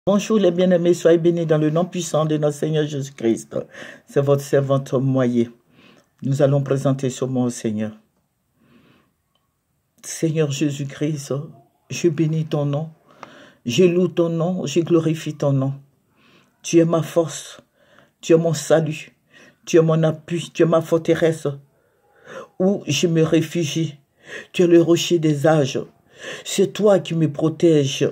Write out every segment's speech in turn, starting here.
Bonjour les bien-aimés, soyez bénis dans le nom puissant de notre Seigneur Jésus-Christ. C'est votre servante Moyer. Nous allons présenter ce mot au Seigneur. Seigneur Jésus-Christ, je bénis ton nom, je loue ton nom, je glorifie ton nom. Tu es ma force, tu es mon salut, tu es mon appui, tu es ma forteresse, où je me réfugie. Tu es le rocher des âges. C'est toi qui me protèges.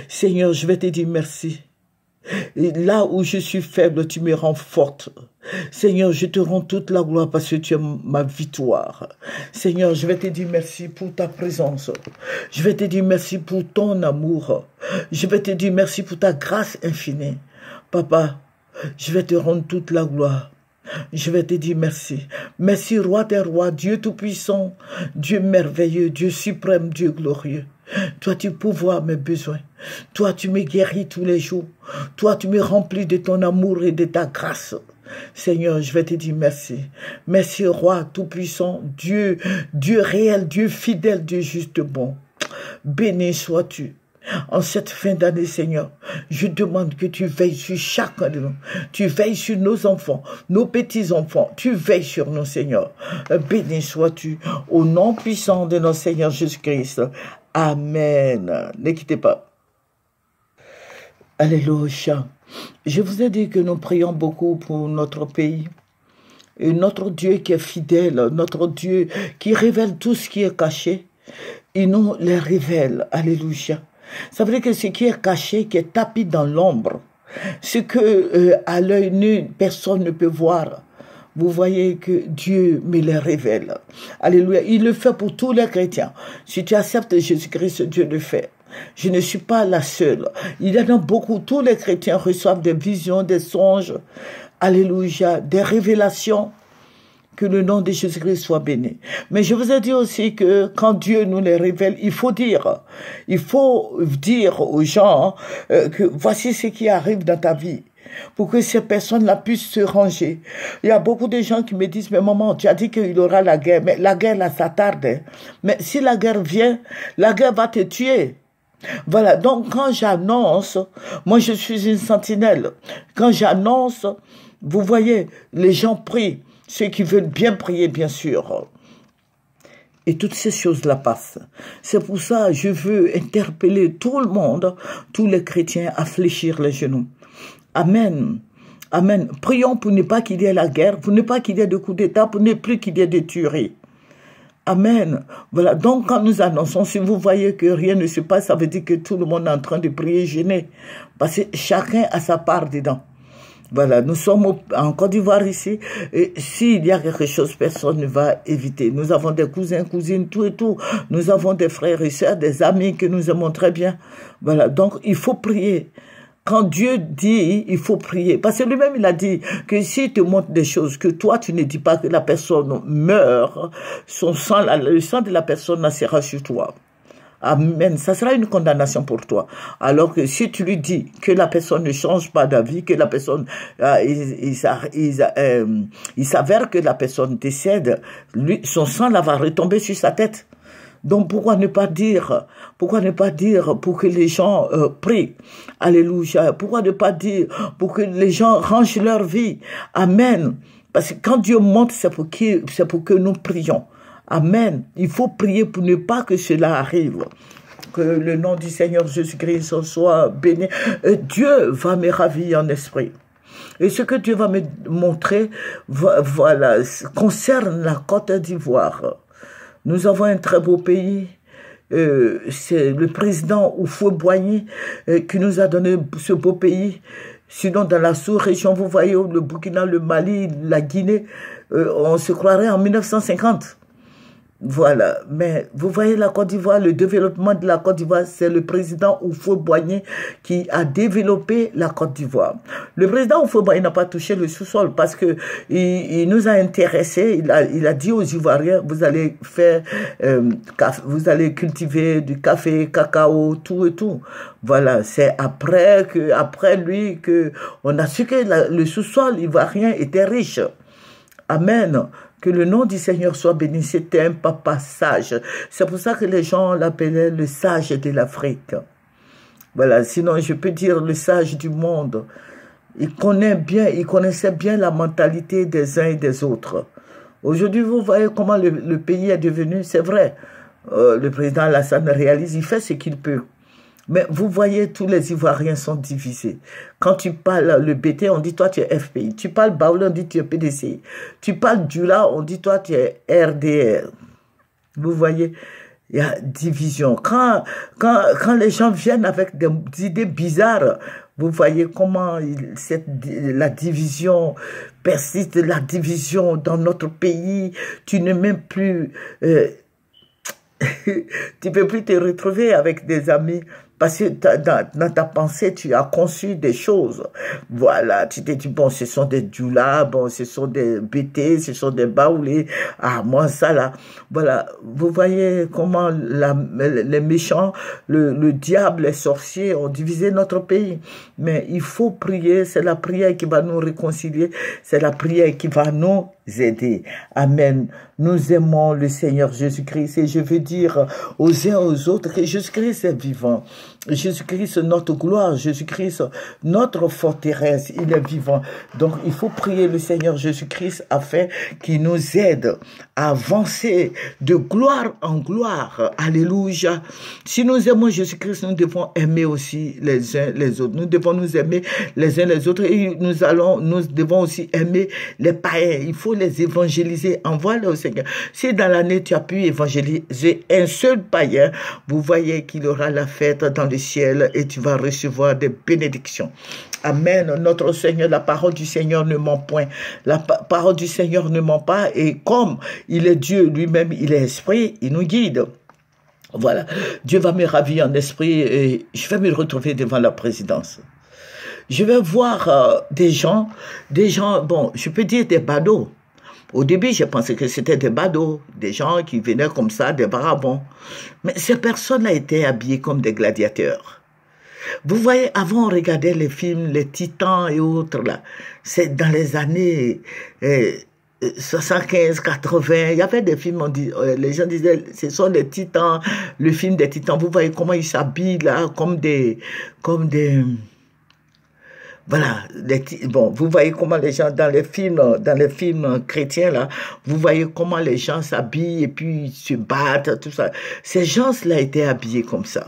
Seigneur, je vais te dire merci. Et là où je suis faible, tu me rends forte. Seigneur, je te rends toute la gloire parce que tu es ma victoire. Seigneur, je vais te dire merci pour ta présence. Je vais te dire merci pour ton amour. Je vais te dire merci pour ta grâce infinie. Papa, je vais te rendre toute la gloire. Je vais te dire merci. Merci, roi des rois, Dieu tout-puissant, Dieu merveilleux, Dieu suprême, Dieu glorieux. Toi, tu pourvois mes besoins. Toi, tu me guéris tous les jours. Toi, tu me remplis de ton amour et de ta grâce. Seigneur, je vais te dire merci. Merci, roi tout-puissant, Dieu, Dieu réel, Dieu fidèle, Dieu juste bon. Béni sois-tu. En cette fin d'année, Seigneur, je demande que tu veilles sur chacun de nous. Tu veilles sur nos enfants, nos petits-enfants. Tu veilles sur nous, Seigneur. Béni sois-tu au nom puissant de notre Seigneur Jésus-Christ. Amen. Ne quittez pas. Alléluia. Je vous ai dit que nous prions beaucoup pour notre pays. Et notre Dieu qui est fidèle, notre Dieu qui révèle tout ce qui est caché, il nous les révèle. Alléluia. Ça veut dire que ce qui est caché, qui est tapis dans l'ombre, ce que à l'œil nu, personne ne peut voir, vous voyez que Dieu me les révèle. Alléluia. Il le fait pour tous les chrétiens. Si tu acceptes Jésus-Christ, Dieu le fait. Je ne suis pas la seule. Il y en a beaucoup. Tous les chrétiens reçoivent des visions, des songes. Alléluia. Des révélations. Que le nom de Jésus-Christ soit béni. Mais je vous ai dit aussi que quand Dieu nous les révèle, il faut dire aux gens que voici ce qui arrive dans ta vie. Pour que ces personnes-là puissent se ranger. Il y a beaucoup de gens qui me disent, mais maman, tu as dit qu'il y aura la guerre. Mais la guerre, là, ça tarde. Mais si la guerre vient, la guerre va te tuer. Voilà, donc quand j'annonce, moi je suis une sentinelle. Quand j'annonce, vous voyez, les gens prient. Ceux qui veulent bien prier, bien sûr. Et toutes ces choses-là passent. C'est pour ça que je veux interpeller tout le monde, tous les chrétiens, à fléchir les genoux. Amen. Amen. Prions pour ne pas qu'il y ait la guerre, pour ne pas qu'il y ait de coups d'État, pour ne plus qu'il y ait de tueries. Amen. Voilà. Donc, quand nous annonçons, si vous voyez que rien ne se passe, ça veut dire que tout le monde est en train de prier gêné. Parce que chacun a sa part dedans. Voilà, nous sommes en Côte d'Ivoire ici, et s'il y a quelque chose, personne ne va éviter. Nous avons des cousins, cousines, tout et tout. Nous avons des frères et sœurs, des amis que nous aimons très bien. Voilà, donc il faut prier. Quand Dieu dit, il faut prier. Parce que lui-même, il a dit que s'il te montre des choses, que toi, tu ne dis pas que la personne meurt, son sang, le sang de la personne sera sur toi. Amen. Ça sera une condamnation pour toi. Alors que si tu lui dis que la personne ne change pas d'avis, que la personne, il s'avère que la personne décède, lui, son sang là va retomber sur sa tête. Donc pourquoi ne pas dire pour que les gens prient. Alléluia. Pourquoi ne pas dire pour que les gens rangent leur vie. Amen. Parce que quand Dieu monte, c'est pour que nous prions. Amen. Il faut prier pour ne pas que cela arrive. Que le nom du Seigneur Jésus-Christ soit béni. Dieu va me ravir en esprit. Et ce que Dieu va me montrer, voilà, concerne la Côte d'Ivoire. Nous avons un très beau pays. C'est le président Houphouët-Boigny qui nous a donné ce beau pays. Sinon, dans la sous-région, vous voyez, le Burkina, le Mali, la Guinée, on se croirait en 1950. Voilà, mais vous voyez la Côte d'Ivoire, le développement de la Côte d'Ivoire, c'est le président Houphouët-Boigny qui a développé la Côte d'Ivoire. Le président Houphouët-Boigny n'a pas touché le sous-sol parce que il nous a intéressés. Il a dit aux Ivoiriens, vous allez faire, vous allez cultiver du café, cacao, tout et tout. Voilà, c'est après lui que on a su que le sous-sol ivoirien était riche. Amen. Que le nom du Seigneur soit béni. C'était un papa sage. C'est pour ça que les gens l'appelaient le sage de l'Afrique. Voilà, sinon je peux dire le sage du monde. Il connaissait bien la mentalité des uns et des autres. Aujourd'hui, vous voyez comment le pays est devenu, c'est vrai. Le président Alassane réalise, il fait ce qu'il peut. Mais vous voyez, tous les Ivoiriens sont divisés. Quand tu parles le BT, on dit toi tu es FPI. Tu parles Baoulé, on dit tu es PDC. Tu parles Dula, on dit toi tu es RDR. Vous voyez, il y a division. Quand les gens viennent avec des idées bizarres, vous voyez comment la division persiste, la division dans notre pays. Tu ne même plus... tu peux plus te retrouver avec des amis parce que dans ta pensée, tu as conçu des choses. Voilà, tu t'es dit, bon, ce sont des Djoula, bon, ce sont des BT, ce sont des Baoulés. Ah, moi, ça, là. Voilà, vous voyez comment les méchants, le diable, les sorciers ont divisé notre pays. Mais il faut prier, c'est la prière qui va nous réconcilier, c'est la prière qui va nous aider. Amen. Nous aimons le Seigneur Jésus-Christ et je veux dire aux uns aux autres que Jésus-Christ est vivant. Jésus-Christ, notre gloire, Jésus-Christ, notre forteresse, il est vivant. Donc, il faut prier le Seigneur Jésus-Christ afin qu'il nous aide à avancer de gloire en gloire. Alléluia. Si nous aimons Jésus-Christ, nous devons aimer aussi les uns les autres. Nous devons nous aimer les uns les autres et nous devons aussi aimer les païens. Il faut les évangéliser. Envoie-les au Seigneur. Si dans l'année, tu as pu évangéliser un seul païen, vous voyez qu'il aura la fête dans le ciel et tu vas recevoir des bénédictions. Amen. Notre Seigneur, la parole du Seigneur ne ment point. La parole du Seigneur ne ment pas et comme il est Dieu lui-même, il est esprit, il nous guide. Voilà. Dieu va me ravir en esprit et je vais me retrouver devant la présidence. Je vais voir des gens, bon, je peux dire des badauds. Au début, j'ai pensé que c'était des badauds, des gens qui venaient comme ça, des barabons. Mais ces personnes-là étaient habillées comme des gladiateurs. Vous voyez, avant, on regardait les films, les Titans et autres, là. C'est dans les années 75, 80, il y avait des films, les gens disaient, ce sont des Titans, le film des Titans. Vous voyez comment ils s'habillent, là, comme des voilà, bon, vous voyez comment les gens dans les films chrétiens là, vous voyez comment les gens s'habillent et puis se battent, tout ça. Ces gens-là étaient habillés comme ça.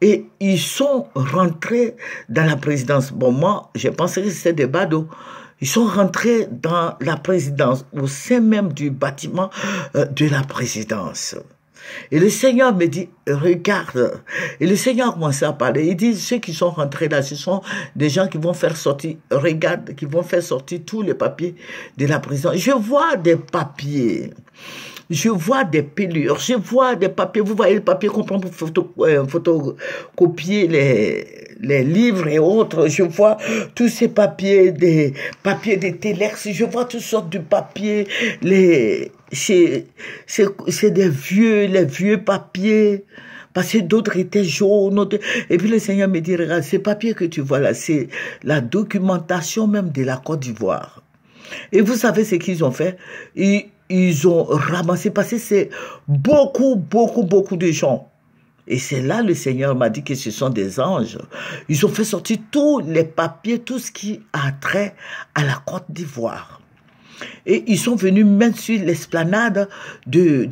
Et ils sont rentrés dans la présidence. Bon, moi, j'ai pensé que c'était des badauds. Ils sont rentrés dans la présidence, au sein même du bâtiment de la présidence. Et le Seigneur me dit, regarde. Et le Seigneur commence à parler. Il dit, ceux qui sont rentrés là, ce sont des gens qui vont faire sortir, regarde, qui vont faire sortir tous les papiers de la prison. Je vois des papiers. Je vois des pelures. Je vois des papiers. Vous voyez les papiers qu'on prend pour photocopier les livres et autres. Je vois tous ces papiers, des papiers de téléx. Je vois toutes sortes de papiers. C'est les vieux papiers, parce que d'autres étaient jaunes. Et puis le Seigneur me dit, regarde, ces papiers que tu vois là, c'est la documentation même de la Côte d'Ivoire. Et vous savez ce qu'ils ont fait? Ils ont ramassé, parce que c'est beaucoup de gens. Et c'est là le Seigneur m'a dit que ce sont des anges. Ils ont fait sortir tous les papiers, tout ce qui a trait à la Côte d'Ivoire. Et ils sont venus même sur l'esplanade de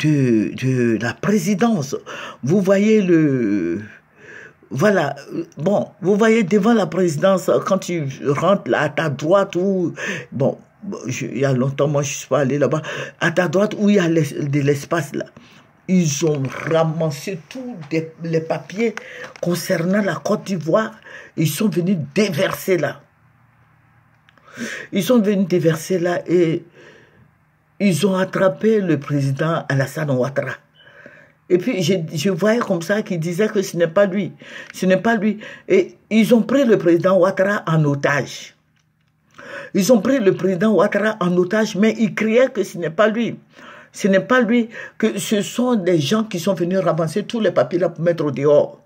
la présidence. Vous voyez voilà, bon, vous voyez devant la présidence, quand tu rentres là, à ta droite, bon, il y a longtemps, moi je suis pas allé là-bas, à ta droite où il y a de l'espace là. Ils ont ramassé tous les papiers concernant la Côte d'Ivoire. Ils sont venus déverser là. Ils sont venus déverser là et ils ont attrapé le président Alassane Ouattara. Et puis je voyais comme ça qu'il disait que ce n'est pas lui. Ce n'est pas lui. Et ils ont pris le président Ouattara en otage. Ils ont pris le président Ouattara en otage, mais ils criaient que ce n'est pas lui. Ce n'est pas lui, que ce sont des gens qui sont venus ramasser tous les papiers là pour mettre au dehors.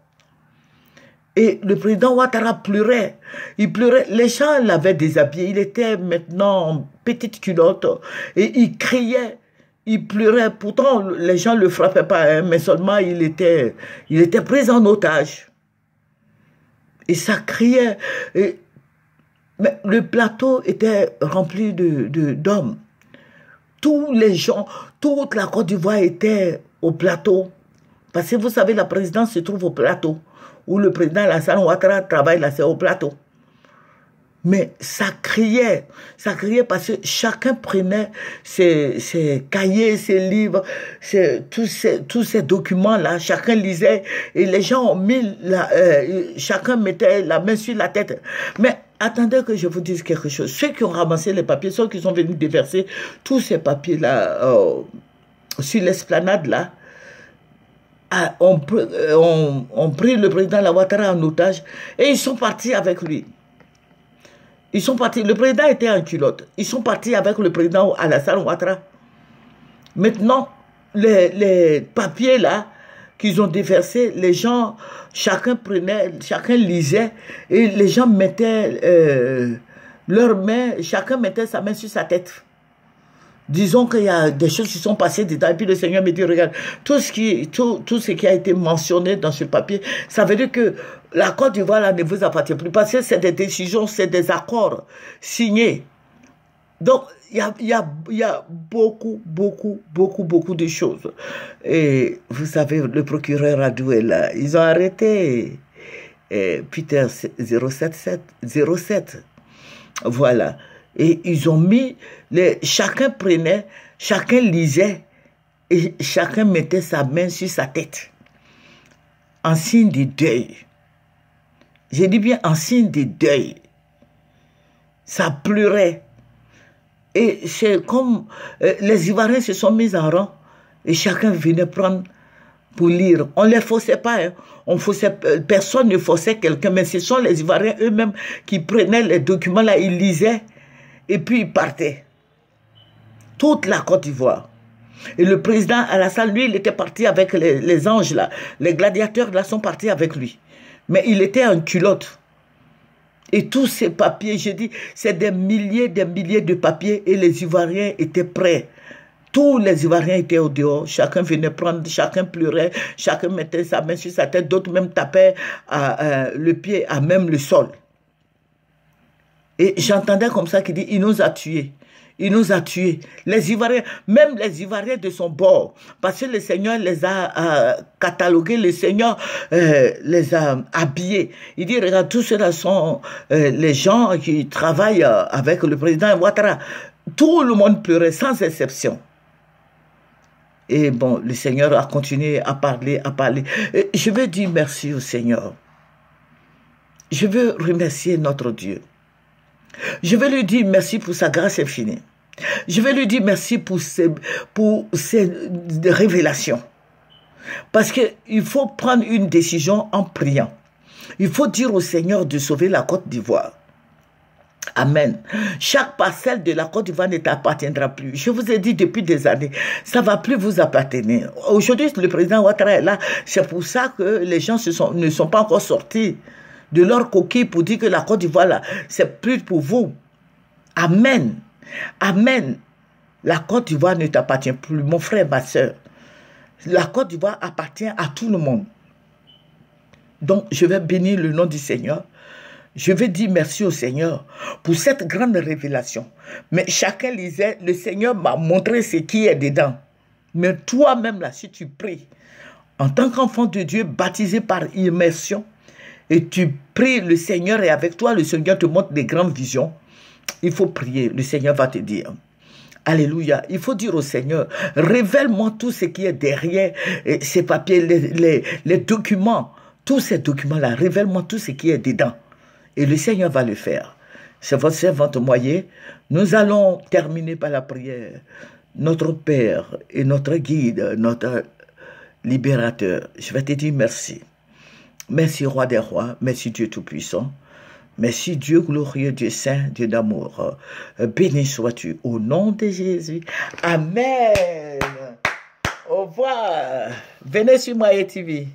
Et le président Ouattara pleurait. Il pleurait. Les gens l'avaient déshabillé. Il était maintenant en petite culotte. Et il criait. Il pleurait. Pourtant, les gens ne le frappaient pas, hein, mais seulement il était pris en otage. Et ça criait. Mais le plateau était rempli d'hommes. Tous les gens, toute la Côte d'Ivoire était au plateau. Parce que vous savez, la présidence se trouve au plateau. Où le président Alassane Ouattara travaille là, c'est au plateau. Mais ça criait parce que chacun prenait ses cahiers, ses livres, tous ces documents-là, chacun lisait et les gens ont mis, chacun mettait la main sur la tête. Mais attendez que je vous dise quelque chose. Ceux qui ont ramassé les papiers, ceux qui sont venus déverser tous ces papiers-là sur l'esplanade là, ont pris le président Ouattara en otage et ils sont partis avec lui. Ils sont partis, le président était en culotte. Ils sont partis avec le président Alassane Ouattara. Maintenant, les papiers là qu'ils ont déversés, les gens, chacun prenait, chacun lisait, et les gens mettaient leurs mains, chacun mettait sa main sur sa tête. Disons qu'il y a des choses qui sont passées dedans, et puis le Seigneur me dit, regarde, tout ce qui a été mentionné dans ce papier, ça veut dire que la Côte d'Ivoire là ne vous appartient plus, parce que c'est des décisions, c'est des accords signés. Donc, il y a beaucoup de choses. Et vous savez, le procureur Adou est là. Ils ont arrêté Peter 07. Voilà. Et ils ont mis, chacun prenait, chacun lisait, et chacun mettait sa main sur sa tête, en signe de deuil. J'ai dit bien en signe de deuil. Ça pleurait. Et c'est comme les Ivoiriens se sont mis en rang, et chacun venait prendre pour lire. On ne les forçait pas, hein. Personne ne forçait quelqu'un, mais ce sont les Ivoiriens eux-mêmes qui prenaient les documents là, ils lisaient, et puis il partait. Toute la Côte d'Ivoire. Et le président Alassane, lui, il était parti avec les anges là. Les gladiateurs là sont partis avec lui. Mais il était en culotte. Et tous ces papiers, je dis, c'est des milliers de papiers et les Ivoiriens étaient prêts. Tous les Ivoiriens étaient au dehors, chacun venait prendre, chacun pleurait, chacun mettait sa main sur sa tête, d'autres même tapaient le pied à même le sol. Et j'entendais comme ça qu'il dit, il nous a tués. Il nous a tués. Les Ivoiriens, même les Ivoiriens de son bord, parce que le Seigneur les a catalogués, le Seigneur les a habillés. Il dit, regarde, tous ceux-là sont les gens qui travaillent avec le président Ouattara. Tout le monde pleurait, sans exception. Et bon, le Seigneur a continué à parler, Et je veux dire merci au Seigneur. Je veux remercier notre Dieu. Je veux lui dire merci pour sa grâce infinie. Je veux lui dire merci pour ses révélations. Parce qu'il faut prendre une décision en priant. Il faut dire au Seigneur de sauver la Côte d'Ivoire. Amen. Chaque parcelle de la Côte d'Ivoire ne t'appartiendra plus. Je vous ai dit depuis des années, ça ne va plus vous appartenir. Aujourd'hui, le président Ouattara est là. C'est pour ça que les gens ne sont pas encore sortis de leur coquille pour dire que la Côte d'Ivoire, là, c'est plus pour vous. Amen. Amen. La Côte d'Ivoire ne t'appartient plus, mon frère, ma soeur. La Côte d'Ivoire appartient à tout le monde. Donc, je vais bénir le nom du Seigneur. Je vais dire merci au Seigneur pour cette grande révélation. Mais chacun lisait, le Seigneur m'a montré ce qui est dedans. Mais toi-même, là, si tu pries, en tant qu'enfant de Dieu, baptisé par immersion, et tu pries le Seigneur et avec toi, le Seigneur te montre des grandes visions, il faut prier, le Seigneur va te dire. Alléluia. Il faut dire au Seigneur, révèle-moi tout ce qui est derrière ces papiers, les documents, tous ces documents-là, révèle-moi tout ce qui est dedans. Et le Seigneur va le faire. C'est votre servante Moyer. Nous allons terminer par la prière. Notre Père et notre guide, notre libérateur, je vais te dire merci. Merci, Roi des rois. Merci, Dieu Tout-Puissant. Merci, Dieu glorieux, Dieu saint, Dieu d'amour. Béni sois-tu au nom de Jésus. Amen. Au revoir. Venez sur Moyer TV.